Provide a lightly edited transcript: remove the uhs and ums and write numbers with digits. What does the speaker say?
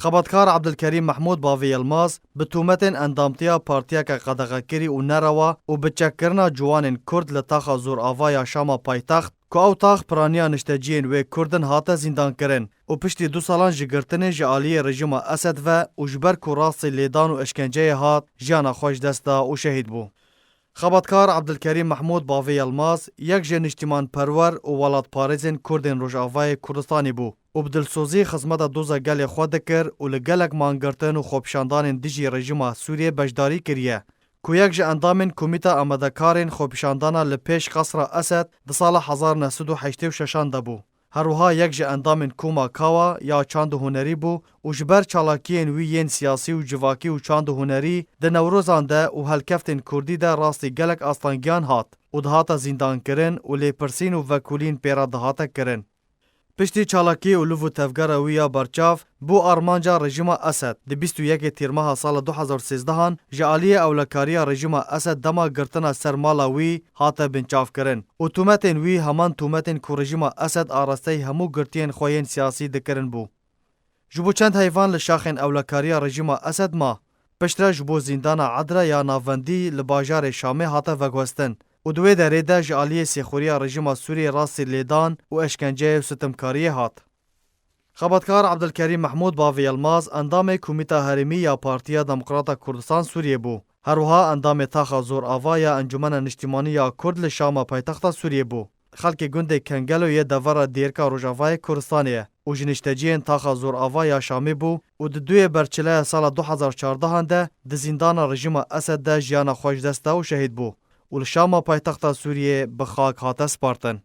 خباتکار عبدالکریم محمود باوی یلماز به تومتین اندامتیا پارتیا که قدغکری و نروا و به چکرنا جوانین کرد لطاقا زور آوایا شاما پایتخت که او تاق پرانیا نشتجین و کردن هاته زندان کرن و پشتی 2 سالان جگرتن جعالی رژیم اسد و جبر که راست لیدان و اشکنجه هات جانا خوش دستا و شهید بو. خباتکار عبدالکریم محمود باوی یلماز یک جن اجتماع پرور و ولات پارزین کردین روجاوای کردستانی بو و بدلسوزی خدمت دوزا گل خود کر و لگلک مانگرتن و خوبشاندان دیجی رژیم سوریه بجداری کریه که یک جه اندامین کمیتا آمدکارین خوبشاندانا لپیش قصر اسد ده سال 1986 ده بو. هروها یک جه اندامین کوما کاوا یا چاند هنری بو و جبر چالاکین ویین سیاسی و جواکی و چاند هنری ده نوروزان ده و هلکفتین کردی ده راستی گلک آستانگیان هات و دهاتا زندان کرن و لیپرسین و وکولین پیرا دهاتا کرن. پشتی چالاکی و لوو تفگر ویا برچاف بو آرمانجا رژیم اسد ده 21 تیر ماه سال 2013 جعالی اولکاری رژیم اسد دما گرتنا سرمالا وی هاته بنچاف کرن و تومتین وی همان تومتین که رژیم اسد آراسته همو گرتین خوین سیاسی دکرن بو. جبو چند حیوان لشاخین اولکاری رژیم اسد ما پشتر جبو زندان عدره یا ناوندی لباجار شامه هاته وگوستن و دوی دره ده جعالی سیخوری رژیم سوری راستی لیدان و اشکنجه و ستمکاری هات. خباتکار عبدالکریم محمود باوی یلماز اندام کمیتا هرمی یا پارتیا دموکراتا کردستان سوریه بو. هروها اندام تاخا زور آوا یا انجمن نشتیمانی یا کرد لشام پایتخت سوریه بو. خلق گنده کنگلو یه دور دیرکا روجاوای کردستانیه و جنشتجین تاخا زور آوا یا شامی بو و دوی برچله سال 2014 ده ده زندان رژیم اسد ده جیانا خوش دسته و شهید بو. و لشام پایتخت سوریه به خاک هاته سپارتن.